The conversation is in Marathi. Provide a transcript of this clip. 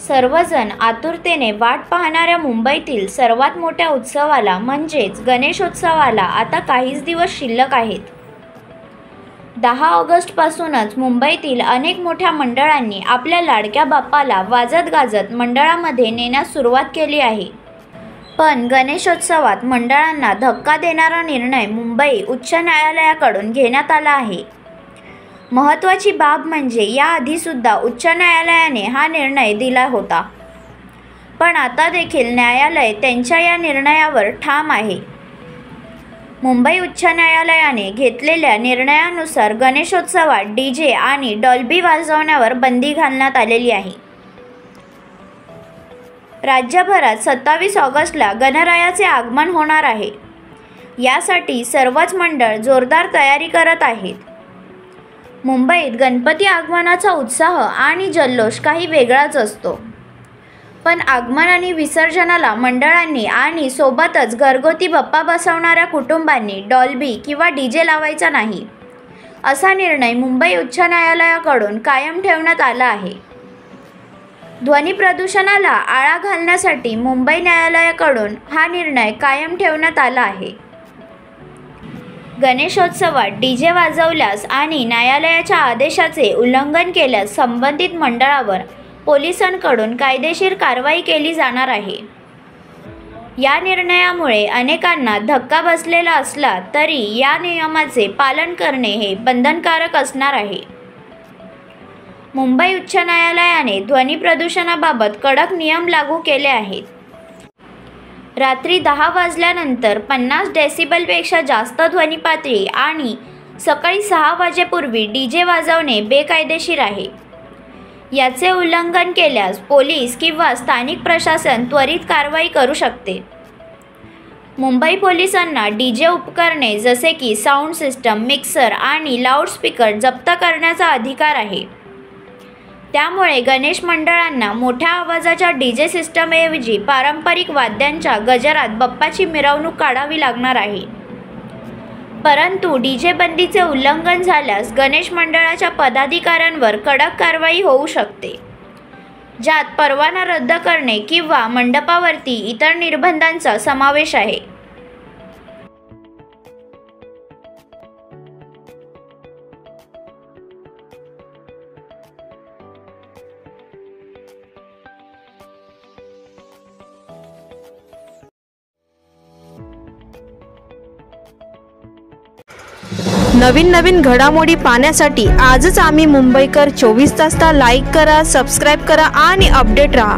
सर्वजण आतुरतेने वाट पाहणाऱ्या मुंबईतील सर्वात मोठ्या उत्सवाला म्हणजेच गणेशोत्सवाला आता काहीच दिवस शिल्लक आहेत. 10 ऑगस्टपासूनच मुंबईतील अनेक मोठ्या मंडळांनी आपल्या लाडक्या बाप्पाला वाजत गाजत मंडळामध्ये नेण्यास सुरुवात केली आहे. पण गणेशोत्सवात मंडळांना धक्का देणारा निर्णय मुंबई उच्च न्यायालयाकडून घेण्यात आला आहे. महत्त्वाची बाब म्हणजे याआधीसुद्धा उच्च न्यायालयाने हा निर्णय दिला होता, पण आता देखील न्यायालय त्यांच्या या निर्णयावर ठाम आहे. मुंबई उच्च न्यायालयाने घेतलेल्या निर्णयानुसार गणेशोत्सवात डीजे आणि डॉल्बी वाजवण्यावर बंदी घालण्यात आलेली आहे. राज्यभरात 27 ऑगस्टला गणरायाचे आगमन होणार आहे. यासाठी सर्वच मंडळ जोरदार तयारी करत आहेत. मुंबईत गणपती आगमनाचा उत्साह आणि जल्लोष काही वेगळाच असतो, पण आगमन आणि विसर्जनाला मंडळांनी आणि सोबतच घरगुती बाप्पा बसवणाऱ्या कुटुंबांनी डॉल्बी किंवा डीजे लावायचा नाही, असा निर्णय मुंबई उच्च न्यायालयाकडून कायम ठेवण्यात आला आहे. ध्वनी प्रदूषणाला आळा घालण्यासाठी मुंबई न्यायालयाकडून हा निर्णय कायम ठेवण्यात आला आहे. गणेशोत्सवात डीजे वाजवल्यास आणि न्यायालयाच्या आदेशाचे उल्लंघन केल्यास संबंधित मंडळावर पोलिसांकडून कायदेशीर कारवाई केली जाणार आहे. या निर्णयामुळे अनेकांना धक्का बसलेला असला तरी या नियमाचे पालन करणे हे बंधनकारक असणार आहे. मुंबई उच्च न्यायालयाने ध्वनी प्रदूषणाबाबत कडक नियम लागू केले आहेत. रात्री 10 वाजल्यानंतर 50 डेसिबलपेक्षा जास्त ध्वनी पातळी आणि सकाळी 6 वाजेपूर्वी डीजे वाजवणे बेकायदेशीर आहे. याचे उल्लंघन केल्यास पोलीस किंवा स्थानिक प्रशासन त्वरित कारवाई करू शकते. मुंबई पोलिसांना डीजे उपकरणे जसे की साऊंड सिस्टम, मिक्सर आणि लाऊडस्पीकर जप्त करण्याचा अधिकार आहे. त्यामुळे गणेश मंडळांना मोठ्या आवाजाच्या डीजे सिस्टमऐवजी पारंपरिक वाद्यांच्या गजरात बाप्पाची मिरवणूक काढावी लागणार आहे. परंतु डीजे बंदीचे उल्लंघन झाल्यास गणेश मंडळाच्या पदाधिकाऱ्यांवर कडक कारवाई होऊ शकते, ज्यात परवाना रद्द करणे किंवा मंडपावरती इतर निर्बंधांचा समावेश आहे. नवीन घडामोडी पाहण्यासाठी आजच आम्ही मुंबईकर 24 तासला लाईक करा, सबस्क्राईब करा आणि अपडेट रहा.